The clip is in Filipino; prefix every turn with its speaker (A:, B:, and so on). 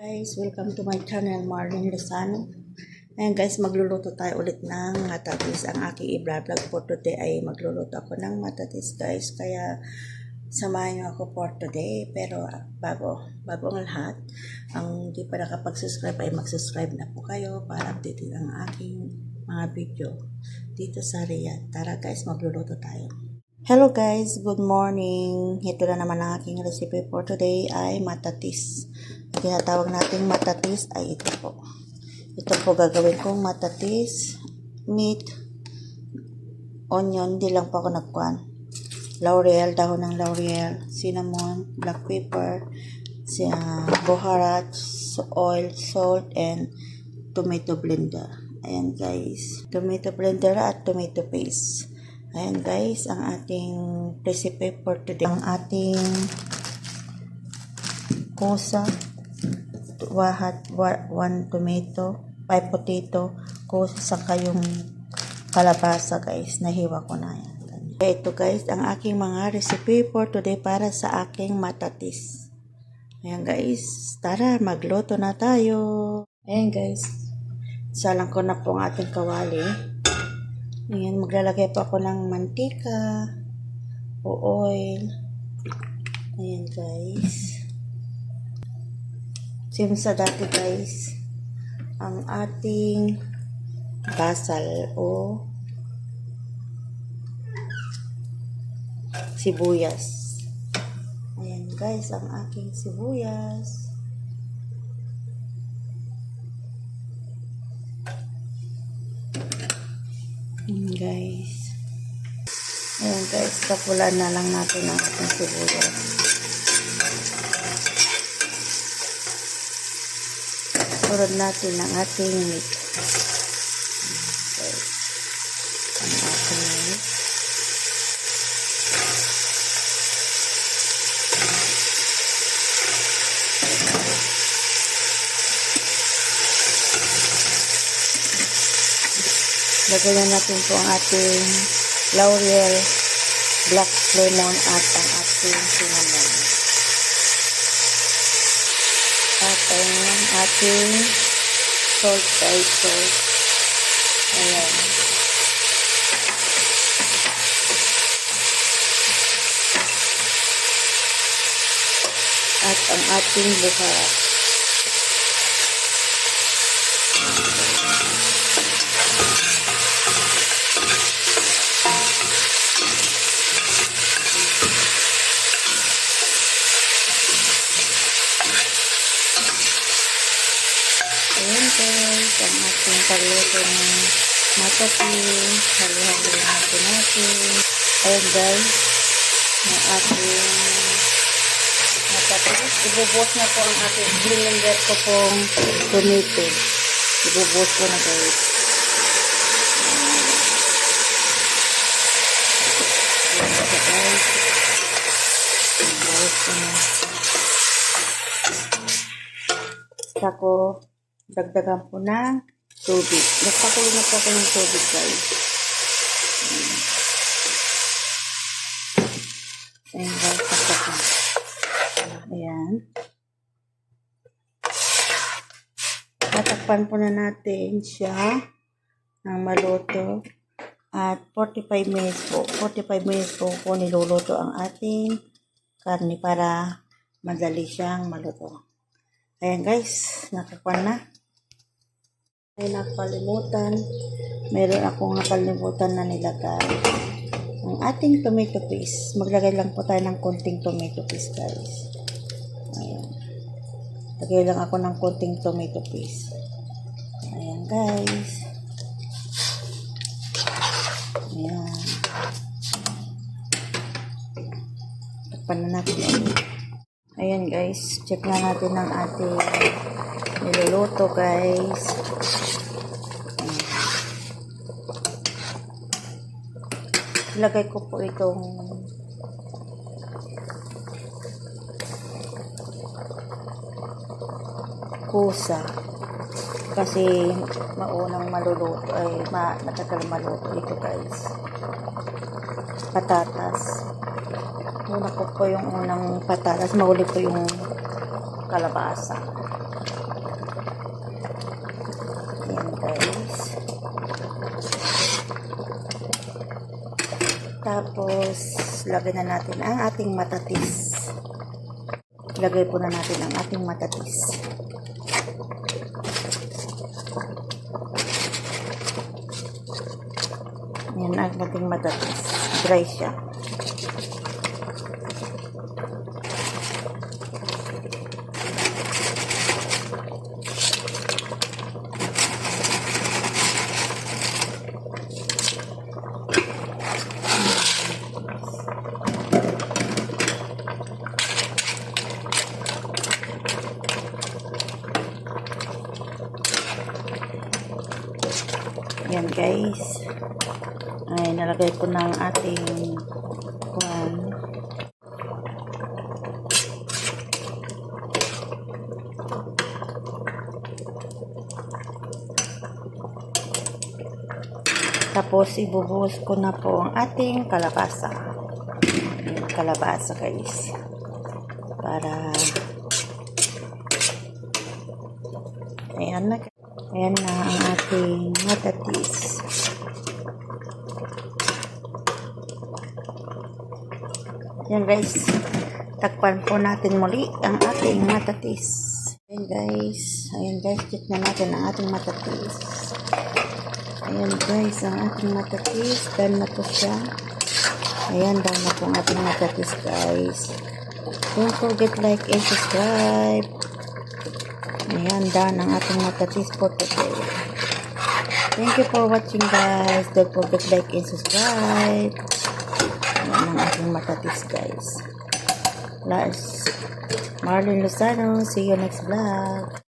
A: Guys, welcome to my channel, Marlene Lozano. Ayan guys, magluluto tayo ulit ng matatis. Ang aking i-vlog for today ay magluluto ako ng matatis guys. Kaya samahan niyo ako for today. Pero bago ang lahat, ang hindi pa nakapag-subscribe ay mag-subscribe na po kayo para update ang aking mga video dito sa Riyadh. Tara guys, magluluto tayo. Hello guys, good morning. Ito na naman ang aking recipe for today ay matatis. Ang tinatawag nating matatis ay ito po. Ito po gagawin kong matatis, meat, onion, di lang po ako nagkuhan. Laurel, dahon ng laurel, cinnamon, black pepper, baharat, oil, salt, and tomato blender. Ayan guys, tomato blender at tomato paste. Ayan guys, ang ating recipe for today. Ang ating kusa, 1 tomato, 5 potato, kusa, saka yung kalabasa guys, nahiwa ko na yan. Ito guys, ang aking mga recipe for today para sa aking matatis. Ayan guys, tara magluto na tayo. Ayan guys, salang ko na po ang ating kawali. Ayan, maglalagay pa ako ng mantika o oil. Ayan guys. Same sa dati guys, ang ating basal o sibuyas. Ayan guys, ang aking sibuyas. Ayan guys. Ayan guys, kapulan na lang natin ang ating sibuyas. Surod natin ang ating meat. Okay. Ang ating meat. Lagyan natin po ang ating laurel, black lemon at ang ating cinnamon. At ang ating salt. Ayan. At ang ating buharat. Ayan guys, ang ating pagluto ng matatis. Halo-halo natin. Ayan guys, ang ating matatis. Ibubuhos na po ang ating blender ko pong tomato. Ibubuhos ko na guys. Ayan guys. Ibubuhos ko na. Sako, dagdagan po ng tubig. Nagpakulo na po ako ng tubig guys. Ayan guys, takpan. Ayan. Tatakpan po na natin siya ng maluto. At 45 minutes po. 45 minutes po niluluto ang ating karne para madali siyang maluto. Ayan guys, nakakpan na. Ay nakalimutan. Meron akong nakalimutan na nilagay. Ang ating tomato paste. Maglagay lang po tayo ng konting tomato paste guys. Ayan. Lagay lang ako ng konting tomato paste. Ayan guys. Ayan. Takpan na natin ulit. Ayan guys, check na natin ang ating niluluto guys. Ilagay ko po itong kusa kasi maunang maluluto ay matagal maluto ito guys. Patatas. Una ko po yung unang patatas, mahuli po yung kalabasa. Tapos, lagay na natin ang ating matatis. Lagay po na natin ang ating matatis. Yan ang ating matatis. Dry siya. Yan guys. Ay, nalagay ko na ang ating kuwan. Tapos, ibubuhos ko na po ang ating kalabasa. Ayan, kalabasa guys. Para ayan na. Ayan na ang ating matatis. Ayan guys. Takpan po natin muli ang ating matatis. Ayan guys. Ayan guys. Check na natin ang ating matatis. Ayan guys. Ang ating matatis. Done na po siya. Ayan. Done na po ang ating matatis guys. Don't forget like and subscribe. Ayan, done ang ating matatis for today. Thank you for watching guys. Don't forget like and subscribe. Ayan ang ating matatis guys. Last, Marlene Lozano. See you next vlog.